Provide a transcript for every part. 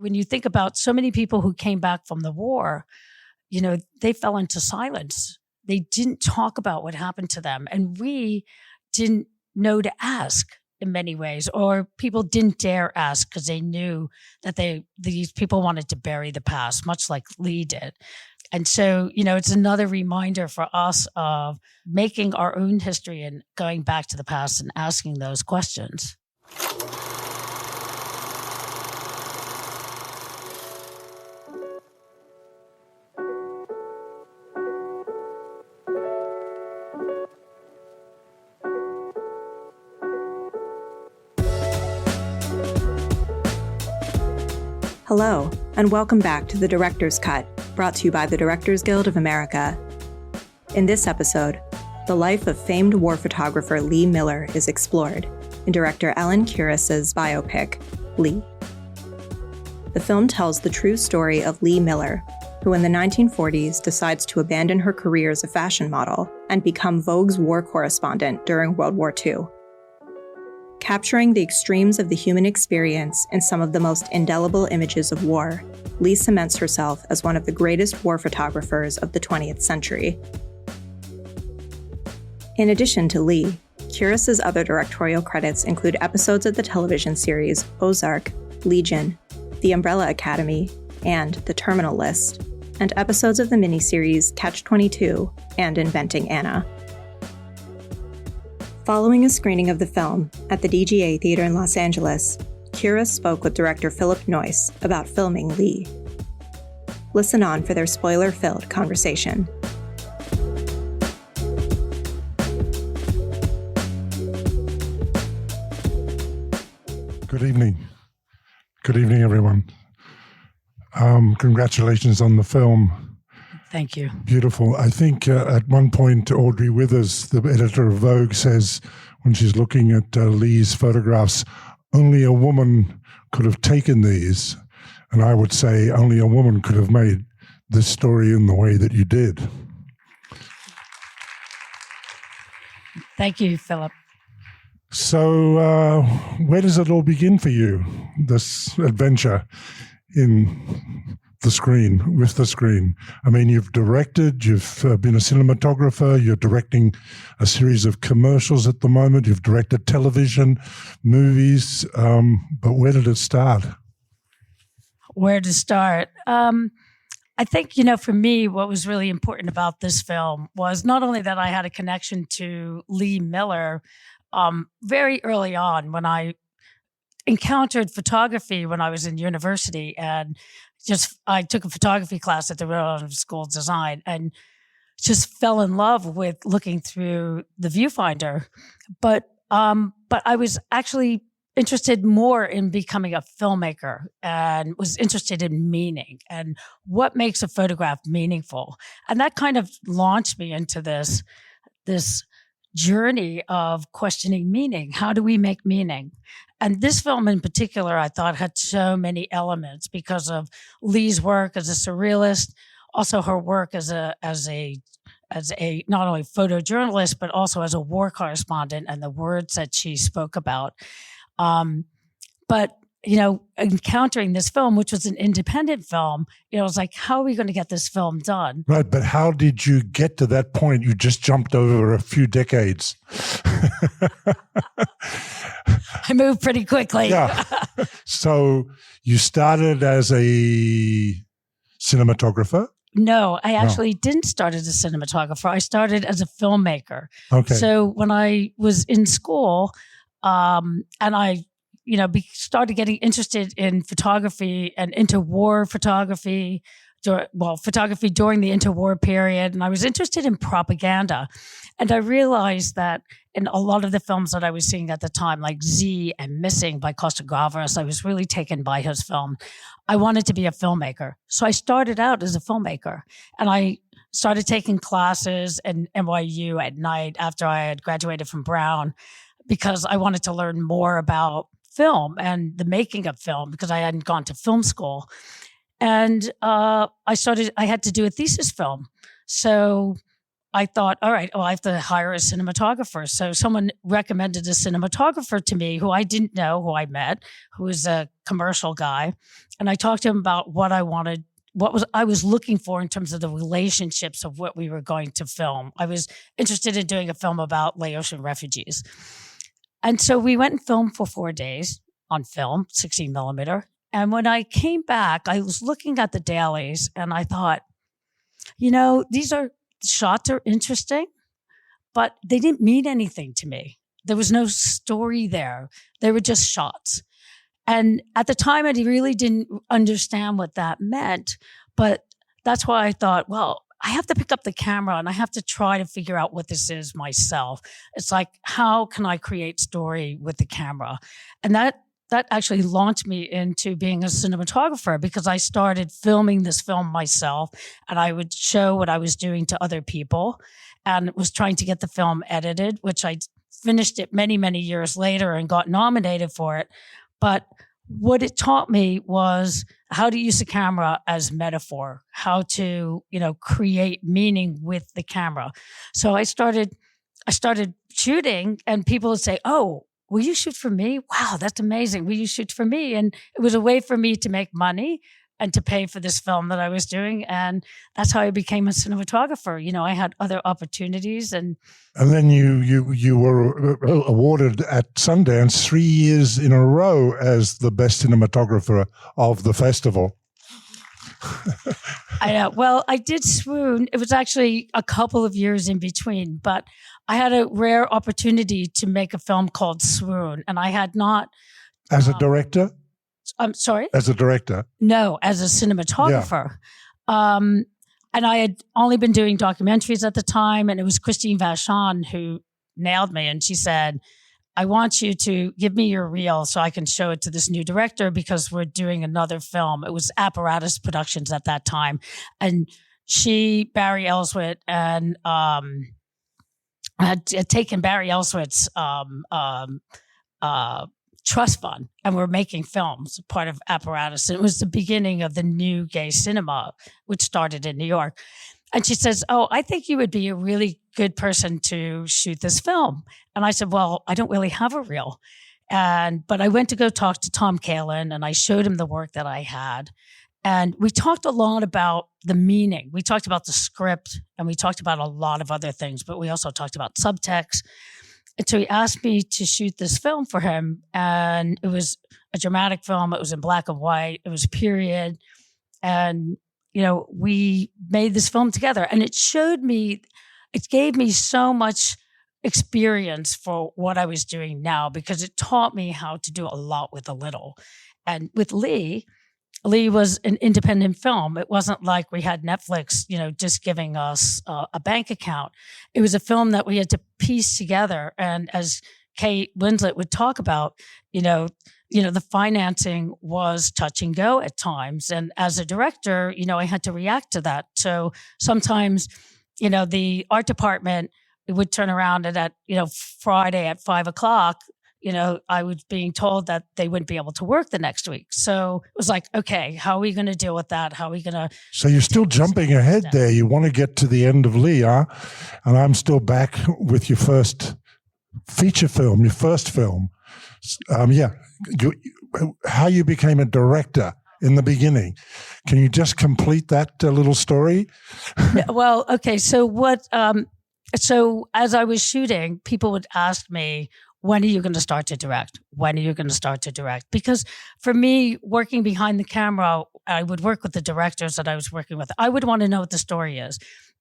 When you think about so many people who came back from the war, they fell into silence. They didn't talk about what happened to them. And we didn't know to ask in many ways, or people didn't dare ask because they knew that these people wanted to bury the past, much like Lee did. And so, it's another reminder for us of making our own history and going back to the past and asking those questions. Hello, and welcome back to The Director's Cut, brought to you by the Directors Guild of America. In this episode, the life of famed war photographer Lee Miller is explored in director Ellen Kuras' biopic, Lee. The film tells the true story of Lee Miller, who in the 1940s decides to abandon her career as a fashion model and become Vogue's war correspondent during World War II. Capturing the extremes of the human experience in some of the most indelible images of war, Lee cements herself as one of the greatest war photographers of the 20th century. In addition to Lee, Kuras' other directorial credits include episodes of the television series Ozark, Legion, The Umbrella Academy, and The Terminal List, and episodes of the miniseries Catch-22 and Inventing Anna. Following a screening of the film at the DGA Theater in Los Angeles, Kuras spoke with director Phillip Noyce about filming Lee. Listen on for their spoiler-filled conversation. Good evening. Good evening, everyone. Congratulations on the film. Thank you. Beautiful. I think at one point, Audrey Withers, the editor of Vogue, says when she's looking at Lee's photographs, only a woman could have taken these. And I would say only a woman could have made this story in the way that you did. Thank you, Philip. So where does it all begin for you, this adventure in the screen, with the screen? I mean, you've directed, you've been a cinematographer, you're directing a series of commercials at the moment, you've directed television, movies, but where did it start? Where to start? I think, for me, what was really important about this film was not only that I had a connection to Lee Miller very early on when I encountered photography when I was in university, and I took a photography class at the Rhode Island School of Design and just fell in love with looking through the viewfinder. But I was actually interested more in becoming a filmmaker and was interested in meaning and what makes a photograph meaningful. And that kind of launched me into this journey of questioning meaning. How do we make meaning? And this film in particular, I thought, had so many elements because of Lee's work as a surrealist, also her work as a not only photojournalist, but also as a war correspondent and the words that she spoke about. But encountering this film, which was an independent film, it was like, how are we going to get this film done? Right, but how did you get to that point? You just jumped over a few decades. I moved pretty quickly. Yeah. So you started as a cinematographer? No, I actually didn't start as a cinematographer. I started as a filmmaker. Okay. So when I was in school, and I started getting interested in photography and interwar photography, photography during the interwar period. And I was interested in propaganda. And I realized that in a lot of the films that I was seeing at the time, like Z and Missing by Costa-Gavras, I was really taken by his film. I wanted to be a filmmaker. So I started out as a filmmaker. And I started taking classes in NYU at night after I had graduated from Brown because I wanted to learn more about film and the making of film because I hadn't gone to film school. And I had to do a thesis film. So I thought, all right, well, I have to hire a cinematographer. So someone recommended a cinematographer to me who I didn't know, who I met, who was a commercial guy. And I talked to him about what I wanted, I was looking for in terms of the relationships of what we were going to film. I was interested in doing a film about Laotian refugees. And so we went and filmed for 4 days on film, 16 millimeter. And when I came back, I was looking at the dailies and I thought, these shots are interesting, but they didn't mean anything to me. There was no story there. They were just shots. And at the time, I really didn't understand what that meant. But that's why I thought, well, I have to pick up the camera and I have to try to figure out what this is myself. It's like, how can I create story with the camera? And that actually launched me into being a cinematographer, because I started filming this film myself and I would show what I was doing to other people and was trying to get the film edited, which I finished it many, many years later and got nominated for it. But what it taught me was how to use the camera as metaphor, how to, create meaning with the camera. So I started shooting and people would say, "Oh, will you shoot for me? Wow, that's amazing. Will you shoot for me?" And it was a way for me to make money and to pay for this film that I was doing. And that's how I became a cinematographer. I had other opportunities. And then you were awarded at Sundance 3 years in a row as the best cinematographer of the festival. I know. Well, I did Swoon. It was actually a couple of years in between, but I had a rare opportunity to make a film called Swoon, and I had not. As a director? I'm sorry? As a director? No, as a cinematographer. Yeah. And I had only been doing documentaries at the time, and it was Christine Vachon who nailed me, and she said, "I want you to give me your reel so I can show it to this new director because we're doing another film." It was Apparatus Productions at that time. And Barry Ellsworth, and had taken Barry Ellsworth's trust fund, and we're making films, part of Apparatus. And it was the beginning of the new gay cinema, which started in New York. And she says, "Oh, I think you would be a really good person to shoot this film." And I said, "Well, I don't really have a reel." But I went to go talk to Tom Kalin, and I showed him the work that I had. And we talked a lot about the meaning. We talked about the script, and we talked about a lot of other things, but we also talked about subtext. And so he asked me to shoot this film for him. And it was a dramatic film. It was in black and white. It was period. And we made this film together, and it gave me so much experience for what I was doing now, because it taught me how to do a lot with a little. And with Lee was an independent film. It wasn't like we had Netflix, just giving us a bank account. It was a film that we had to piece together. And as Kate Winslet would talk about, the financing was touch and go at times. And as a director, I had to react to that. So sometimes, the art department would turn around and at, Friday at 5:00, I was being told that they wouldn't be able to work the next week. So it was like, okay, how are we going to deal with that? How are we going to? So you're still jumping ahead there. You want to get to the end of Lee, huh? And I'm still back with your first feature film, your first film. How you became a director in the beginning. Can you just complete that little story? Well, okay. So so as I was shooting, people would ask me, "When are you going to start to direct? When are you going to start to direct?" Because for me, working behind the camera, I would work with the directors that I was working with. I would want to know what the story is.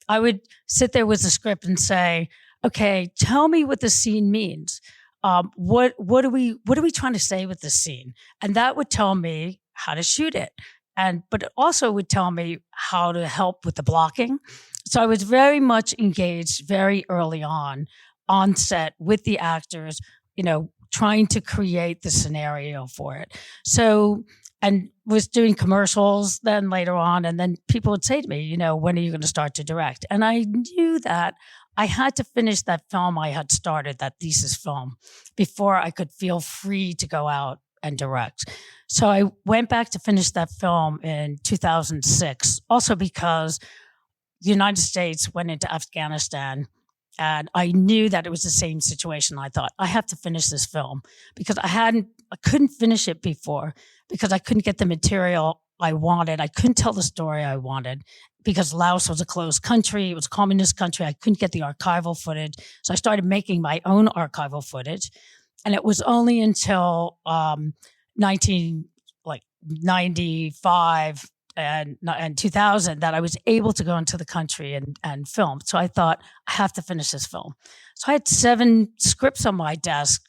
I would sit there with the script and say, "Okay, tell me what the scene means. What are we trying to say with this scene?" And that would tell me how to shoot it. But it also would tell me how to help with the blocking. So I was very much engaged very early on set with the actors, trying to create the scenario for it. So, and was doing commercials then later on. And then people would say to me, "When are you going to start to direct?" And I knew that I had to finish that film I had started, that thesis film, before I could feel free to go out and direct. So I went back to finish that film in 2006, also because the United States went into Afghanistan, and I knew that it was the same situation. I thought, I have to finish this film because I couldn't finish it before because I couldn't get the material I wanted. I couldn't tell the story I wanted because Laos was a closed country. It was a communist country. I couldn't get the archival footage. So I started making my own archival footage. And it was only until 1995 and 2000 that I was able to go into the country and film. So I thought, I have to finish this film. So I had 7 scripts on my desk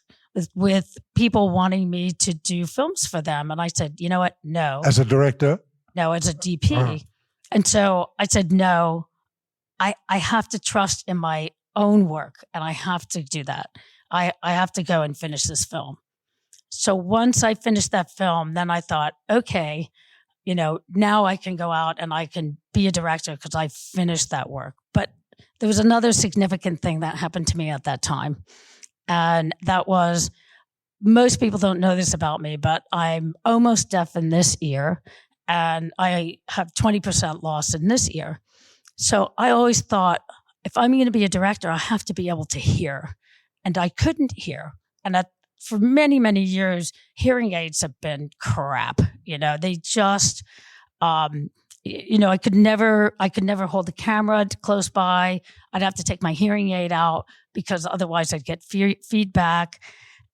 with people wanting me to do films for them. And I said, you know what? No. As a director? No, as a DP. And so I said, no, I have to trust in my own work, and I have to do that. I have to go and finish this film. So once I finished that film, then I thought, okay, now I can go out and I can be a director because I finished that work. But there was another significant thing that happened to me at that time. And that was, most people don't know this about me, but I'm almost deaf in this ear and I have 20% loss in this ear. So I always thought, if I'm going to be a director, I have to be able to hear. And I couldn't hear. And for many, many years, hearing aids have been crap. They just, I could never hold the camera close by. I'd have to take my hearing aid out because otherwise I'd get feedback.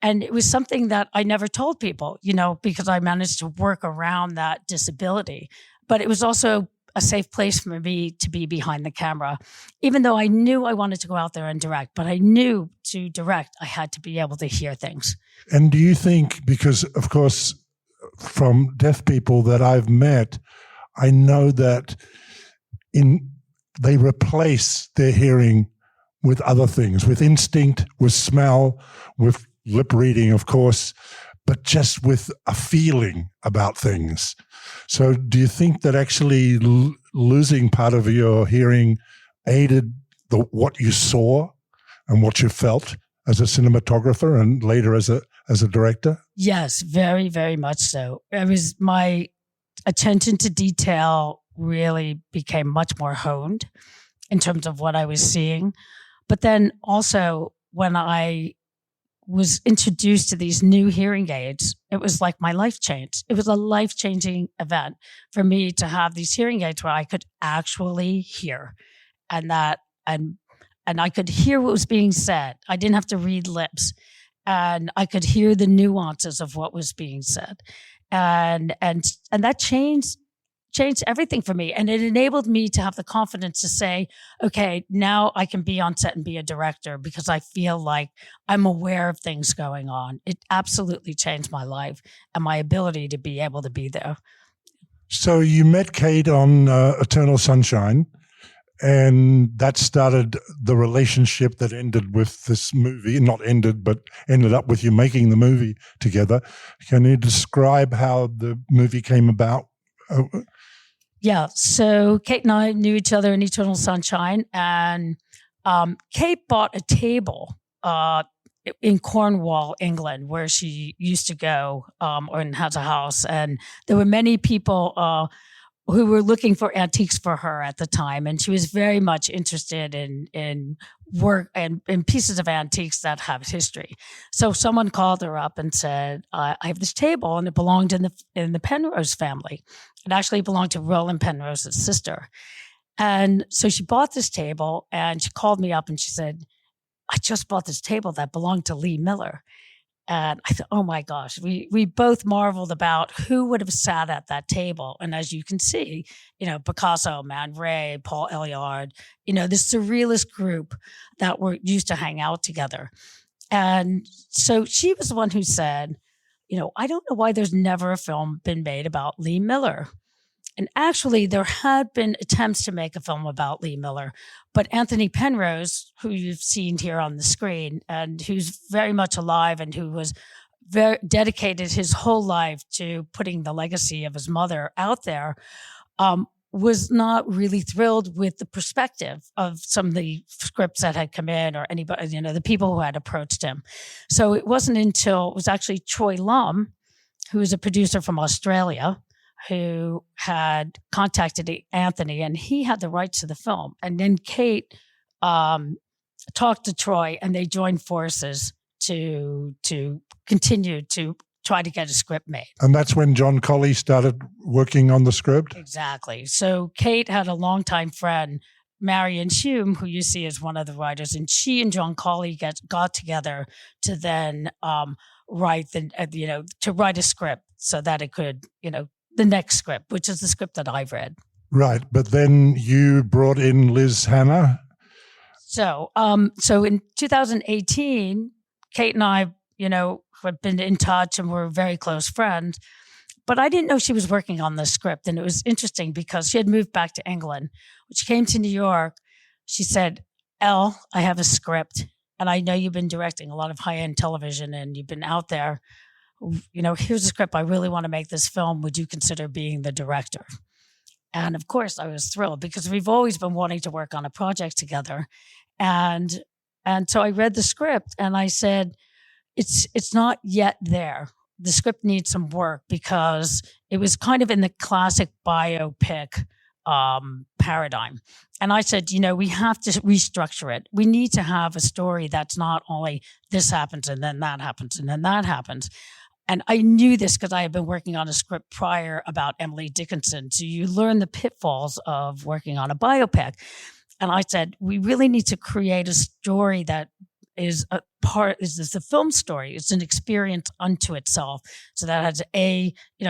And it was something that I never told people, because I managed to work around that disability. But it was also a safe place for me to be behind the camera, even though I knew I wanted to go out there and direct. But I knew to direct, I had to be able to hear things. And do you think, because of course, from deaf people that I've met, I know that they replace their hearing with other things, with instinct, with smell, with lip reading, of course, but just with a feeling about things. So do you think that actually losing part of your hearing aided what you saw and what you felt as a cinematographer and later as a director? Yes, very, very much so. It was my attention to detail really became much more honed in terms of what I was seeing. But then also when I was introduced to these new hearing aids, it was like my life changed. It was a life-changing event for me to have these hearing aids where I could actually hear and I could hear what was being said. I didn't have to read lips and I could hear the nuances of what was being said. And that changed everything for me. And it enabled me to have the confidence to say, okay, now I can be on set and be a director because I feel like I'm aware of things going on. It absolutely changed my life and my ability to be able to be there. So you met Kate on Eternal Sunshine, and that started the relationship that ended with this movie. Not ended, but ended up with you making the movie together. Can you describe how the movie came about? Yeah, so Kate and I knew each other in Eternal Sunshine, and Kate bought a table in Cornwall, England, where she used to go and has a house. And there were many people who were looking for antiques for her at the time, and she was very much interested in work and in pieces of antiques that have history. So someone called her up and said, I have this table, and it belonged in the Penrose family. It actually belonged to Roland Penrose's sister. And so she bought this table, and she called me up and she said, I just bought this table that belonged to Lee Miller. And I thought, oh my gosh, we both marveled about who would have sat at that table. And as you can see, Picasso, Man Ray, Paul Eluard, this surrealist group that were used to hang out together. And so she was the one who said, I don't know why there's never a film been made about Lee Miller. And actually, there had been attempts to make a film about Lee Miller, but Anthony Penrose, who you've seen here on the screen, and who's very much alive and who was very dedicated his whole life to putting the legacy of his mother out there, was not really thrilled with the perspective of some of the scripts that had come in or anybody, the people who had approached him. So it wasn't until it was actually Troy Lum, who is a producer from Australia, who had contacted Anthony, and he had the rights to the film. And then Kate talked to Troy, and they joined forces to continue to try to get a script made. And that's when John Colley started working on the script? Exactly. So Kate had a longtime friend, Marion Hume, who you see as one of the writers, and she and John Colley got together to then write a script so that it could, the next script, which is the script that I've read. Right. But then you brought in Liz Hannah. So in 2018, Kate and I, had been in touch and were very close friends, but I didn't know she was working on the script. And it was interesting because she had moved back to England. When she came to New York, she said, Elle, I have a script, and I know you've been directing a lot of high-end television and you've been out there. Here's a script. I really want to make this film. Would you consider being the director? And of course, I was thrilled because we've always been wanting to work on a project together. And so I read the script and I said, it's not yet there. The script needs some work because it was kind of in the classic biopic paradigm. And I said, we have to restructure it. We need to have a story that's not only this happens and then that happens and then that happens. And I knew this because I had been working on a script prior about Emily Dickinson. So you learn the pitfalls of working on a biopic. And I said, we really need to create a story that is a film story. It's an experience unto itself. So that has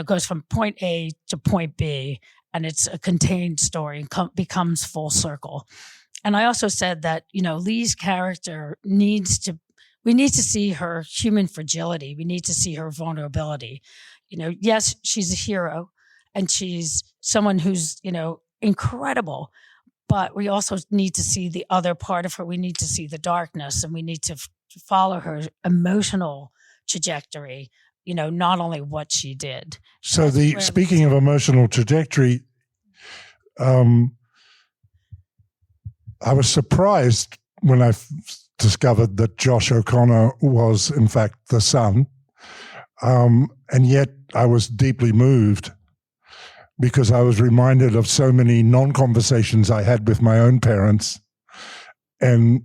goes from point A to point B, and it's a contained story and becomes full circle. And I also said that, Lee's character we need to see her human fragility. We need to see her vulnerability. Yes, she's a hero and she's someone who's, incredible, but we also need to see the other part of her. We need to see the darkness, and we need to follow her emotional trajectory, not only what she did. So speaking of emotional trajectory, I was surprised when I discovered that Josh O'Connor was in fact the son. And yet I was deeply moved because I was reminded of so many non-conversations I had with my own parents and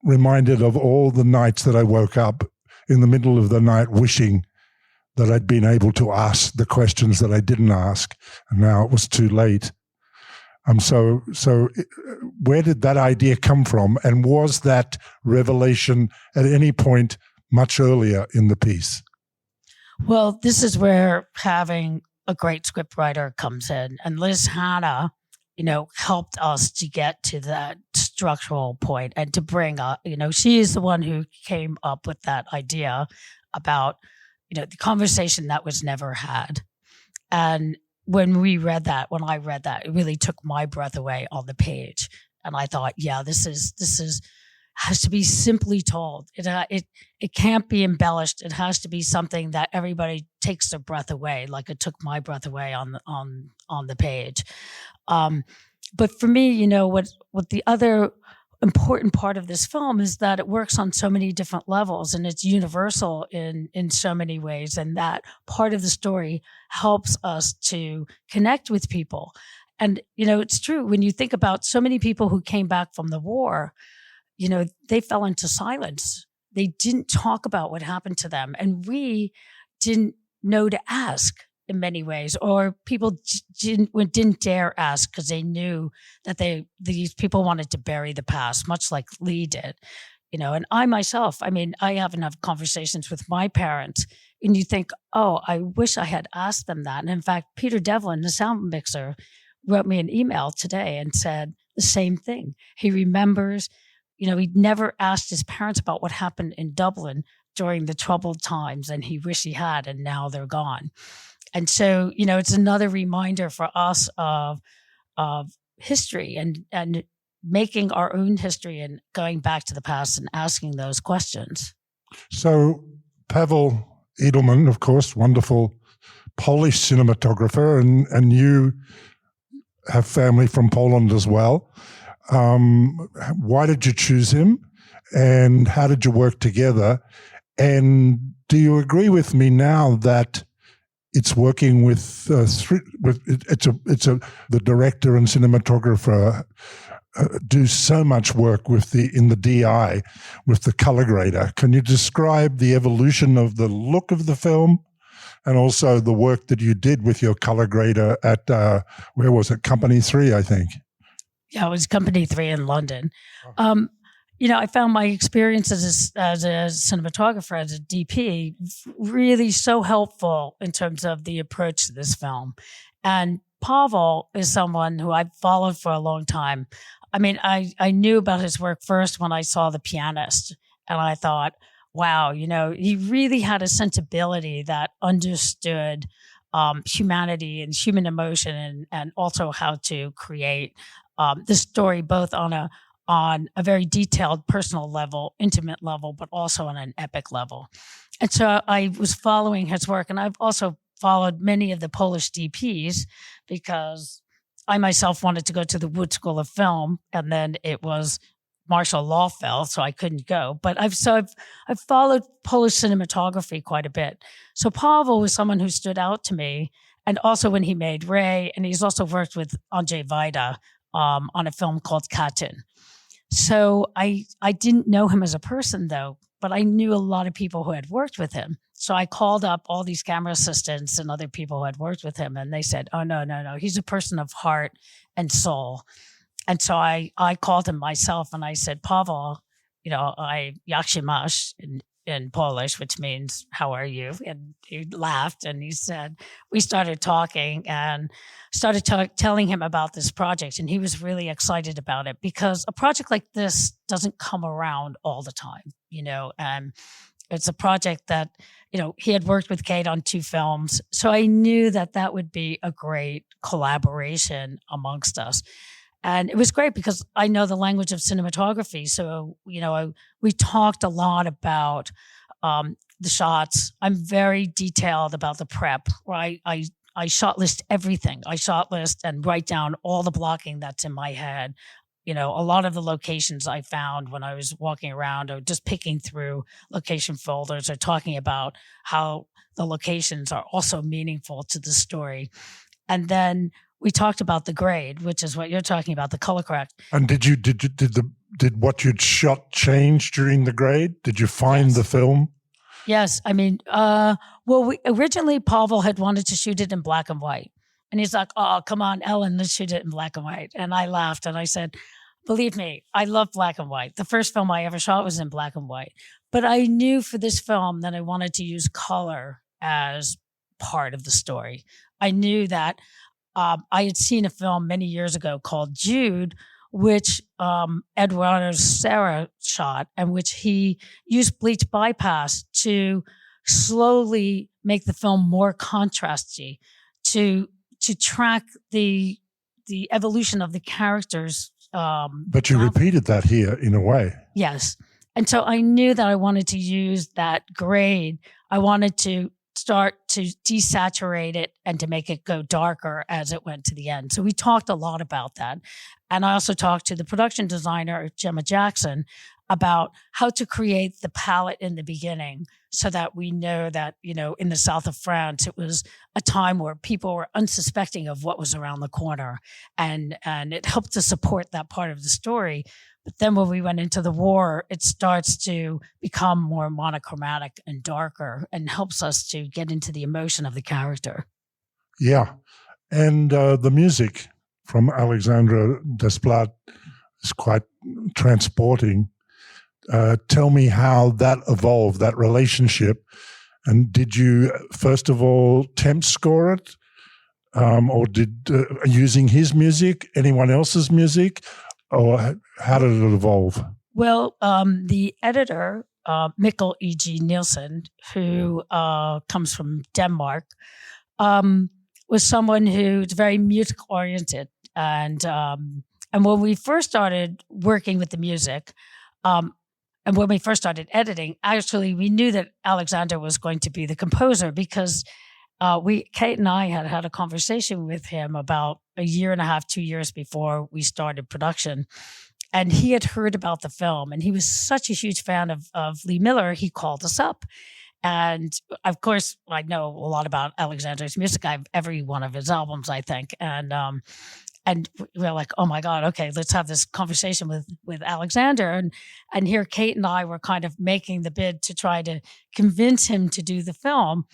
reminded of all the nights that I woke up in the middle of the night wishing that I'd been able to ask the questions that I didn't ask, and now it was too late. So where did that idea come from, and was that revelation at any point much earlier in the piece? Well, this is where having a great scriptwriter comes in, and Liz Hannah, helped us to get to that structural point and to bring up, she is the one who came up with that idea about, the conversation that was never had. And when I read that, it really took my breath away on the page. And I thought, yeah, this has to be simply told. It can't be embellished. It has to be something that everybody takes their breath away, like it took my breath away on the page. But for me, what the other important part of this film is that it works on so many different levels, and it's universal in so many ways. And that part of the story helps us to connect with people. And, it's true when you think about so many people who came back from the war, they fell into silence. They didn't talk about what happened to them. And we didn't know to ask in many ways, or people didn't dare ask because they knew that these people wanted to bury the past, much like Lee did. And I myself, I haven't had conversations with my parents, and you think, oh, I wish I had asked them that. And in fact, Peter Devlin, the sound mixer, wrote me an email today and said the same thing. He remembers, he'd never asked his parents about what happened in Dublin during the troubled times, and he wished he had, and now they're gone. And so, it's another reminder for us of history and making our own history and going back to the past and asking those questions. So Paweł Edelman, of course, wonderful Polish cinematographer, and you have family from Poland as well. Why did you choose him, and how did you work together? And do you agree with me now that it's working with the director and cinematographer do so much work in the DI with the color grader. Can you describe the evolution of the look of the film and also the work that you did with your color grader at where was it? Company 3, I think. Yeah, it was Company 3 in London. I found my experience as a cinematographer, as a DP, really so helpful in terms of the approach to this film. And Pavel is someone who I've followed for a long time. I mean, I knew about his work first when I saw The Pianist, and I thought, wow, he really had a sensibility that understood humanity and human emotion, and also how to create this story both on a very detailed personal level, intimate level, but also on an epic level. And so I was following his work, and I've also followed many of the Polish DPs because I myself wanted to go to the Wood School of Film, and then it was martial law fell, so I couldn't go. But I've followed Polish cinematography quite a bit. So Pavel was someone who stood out to me, and also when he made Ray, and he's also worked with Andrzej Wajda on a film called Katyn. So I didn't know him as a person, though, but I knew a lot of people who had worked with him. So I called up all these camera assistants and other people who had worked with him, and they said, oh, no, he's a person of heart and soul. And so I called him myself, and I said, Pavel, jak się masz in Polish, which means, how are you? And he laughed, and he said, we started talking and started telling him about this project. And he was really excited about it because a project like this doesn't come around all the time, and it's a project that, he had worked with Kate on 2 films. So I knew that would be a great collaboration amongst us. And it was great because I know the language of cinematography. So, we talked a lot about the shots. I'm very detailed about the prep, where I shot list everything. I shot list and write down all the blocking that's in my head. A lot of the locations I found when I was walking around or just picking through location folders or talking about how the locations are also meaningful to the story. And then we talked about the grade, which is what you're talking about, the color correct. And did what you'd shot change during the grade? Did you find the film? Yes. I mean, originally Pavel had wanted to shoot it in black and white. And he's like, oh, come on, Ellen, let's shoot it in black and white. And I laughed and I said, believe me, I love black and white. The first film I ever shot was in black and white. But I knew for this film that I wanted to use color as part of the story. I knew that I had seen a film many years ago called Jude, which Eduardo Serra shot, and which he used bleach bypass to slowly make the film more contrasty, to track the evolution of the characters. But you repeated that here in a way. Yes. And so I knew that I wanted to use that grade. I wanted to start to desaturate it and to make it go darker as it went to the end. So we talked a lot about that. And I also talked to the production designer, Gemma Jackson, about how to create the palette in the beginning so that we know that, in the south of France, it was a time where people were unsuspecting of what was around the corner. And it helped to support that part of the story. But then when we went into the war, it starts to become more monochromatic and darker and helps us to get into the emotion of the character. Yeah. And the music from Alexandre Desplat is quite transporting. Tell me how that evolved, that relationship. And did you, first of all, temp score it? Or did using his music, anyone else's music? Or how did it evolve? Well, the editor, Mikkel E.G. Nielsen, who comes from Denmark, was someone who's very music-oriented. And when we first started working with the music, and when we first started editing, actually, we knew that Alexander was going to be the composer because Kate and I had a conversation with him about a year and a half, 2 years before we started production. And he had heard about the film, and he was such a huge fan of Lee Miller, he called us up. And of course, I know a lot about Alexander's music. I have every one of his albums, I think. And we were like, oh my God, okay, let's have this conversation with Alexander. And here Kate and I were kind of making the bid to try to convince him to do the film.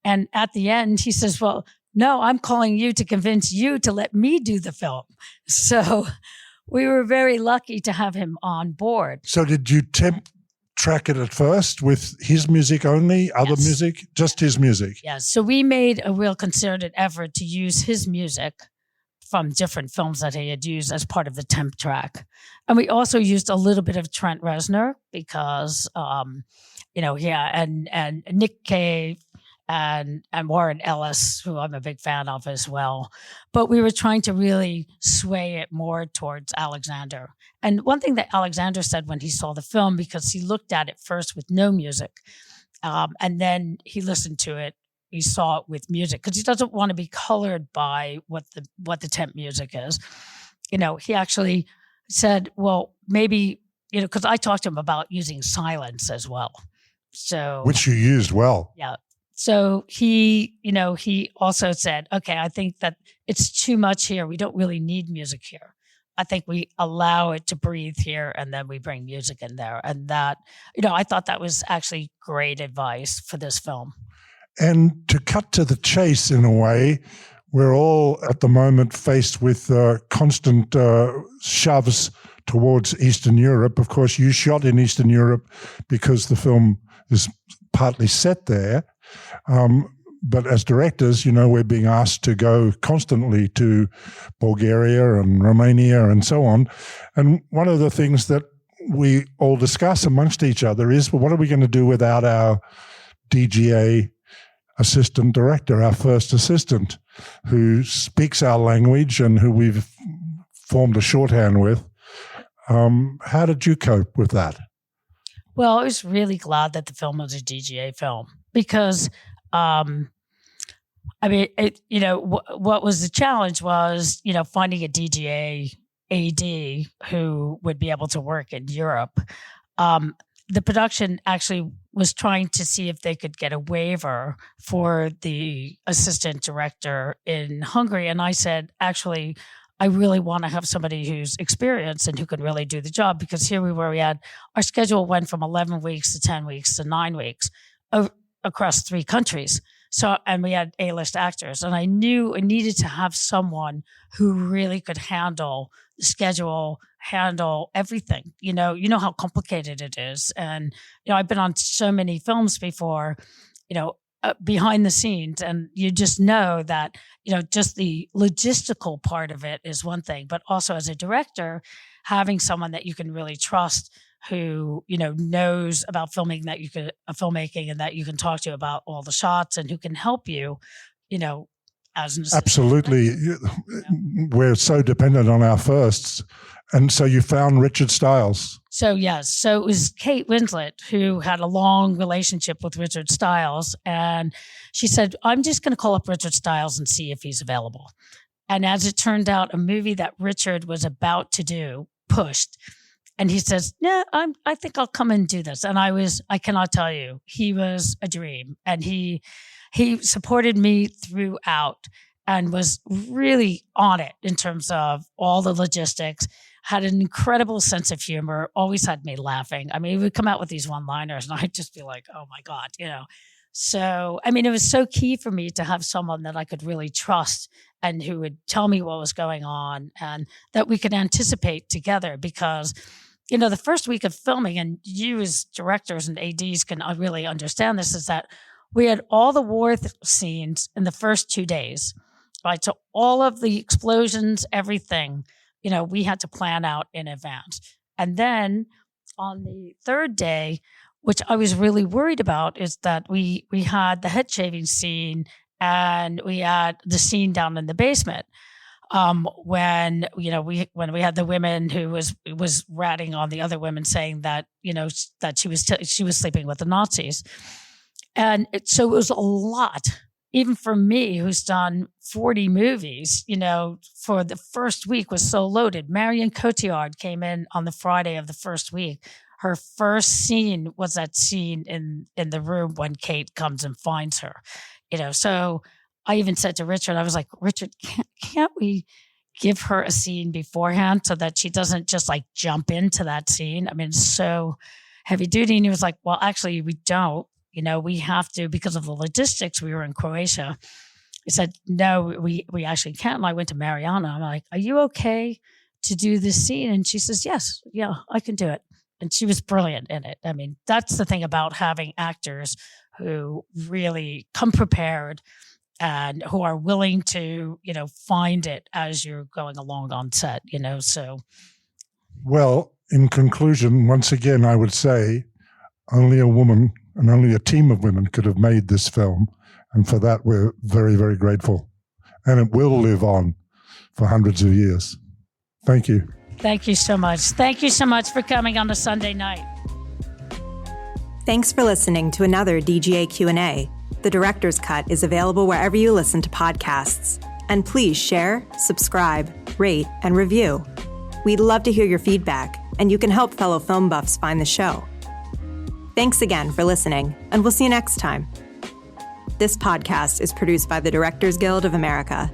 And at the end, he says, well, no, I'm calling you to convince you to let me do the film. So we were very lucky to have him on board. So did you track it at first with his music only, other Yes. music, just his music? Yes. So we made a real concerted effort to use his music from different films that he had used as part of the temp track. And we also used a little bit of Trent Reznor because, and Nick Cave and Warren Ellis, who I'm a big fan of as well. But we were trying to really sway it more towards Alexander. And one thing that Alexander said when he saw the film, because he looked at it first with no music, and then he listened to it, he saw it with music, because he doesn't want to be colored by what the temp music is. He actually said, well, maybe, because I talked to him about using silence as well. So, Which you used well. yeah. So he also said, okay, I think that it's too much here. We don't really need music here. I think we allow it to breathe here, and then we bring music in there. And that, I thought that was actually great advice for this film. And to cut to the chase in a way, we're all at the moment faced with constant shoves towards Eastern Europe. Of course, you shot in Eastern Europe because the film is partly set there. But as directors, we're being asked to go constantly to Bulgaria and Romania and so on. And one of the things that we all discuss amongst each other is, well, what are we going to do without our DGA assistant director, our first assistant, who speaks our language and who we've formed a shorthand with? How did you cope with that? Well, I was really glad that the film was a DGA film because, what was the challenge was, finding a DGA AD who would be able to work in Europe. The production actually was trying to see if they could get a waiver for the assistant director in Hungary. And I said, actually, I really want to have somebody who's experienced and who can really do the job, because here we were, our schedule went from 11 weeks to 10 weeks to 9 weeks across 3 countries. So, and we had A-list actors, and I knew I needed to have someone who really could handle the schedule, handle everything. You know how complicated it is. And, I've been on so many films before, behind the scenes, and you just know that, just the logistical part of it is one thing, but also as a director, having someone that you can really trust who, knows about filmmaking and that you can talk to about all the shots and who can help you, as an assistant. Absolutely. We're so dependent on our firsts. And so you found Richard Stiles. So, yes. So it was Kate Winslet who had a long relationship with Richard Stiles. And she said, I'm just going to call up Richard Stiles and see if he's available. And as it turned out, a movie that Richard was about to do pushed. And he says, no, I think I'll come and do this. And I cannot tell you, he was a dream. And he supported me throughout and was really on it in terms of all the logistics, had an incredible sense of humor, always had me laughing. He would come out with these one-liners and I'd just be like, oh my God, So, it was so key for me to have someone that I could really trust and who would tell me what was going on and that we could anticipate together, because the first week of filming, and you as directors and ADs can really understand this, is that we had all the war scenes in the first 2 days, right? So all of the explosions, everything, we had to plan out in advance. And then on the third day, which I was really worried about, is that we had the head shaving scene and we had the scene down in the basement. When we had the women who was ratting on the other women, saying that that she was sleeping with the Nazis, and so it was a lot, even for me who's done 40 movies. For the first week was so loaded. Marion Cotillard came in on the Friday of the first week. her first scene was that scene in the room when Kate comes and finds her. So I even said to Richard, I was like, Richard, can't we give her a scene beforehand so that she doesn't just like jump into that scene? I mean, it's so heavy duty. And he was like, well, actually, we don't. We have to, because of the logistics. We were in Croatia. He said, no, we actually can't. And I went to Mariana. I'm like, are you okay to do this scene? And she says, yes, yeah, I can do it. And she was brilliant in it. I mean, that's the thing about having actors who really come prepared and who are willing to, find it as you're going along on set, so. Well, in conclusion, once again, I would say only a woman and only a team of women could have made this film. And for that, we're very, very grateful. And it will live on for hundreds of years. Thank you. Thank you so much. Thank you so much for coming on a Sunday night. Thanks for listening to another DGA Q&A. The Director's Cut is available wherever you listen to podcasts. And please share, subscribe, rate, and review. We'd love to hear your feedback, and you can help fellow film buffs find the show. Thanks again for listening, and we'll see you next time. This podcast is produced by the Directors Guild of America.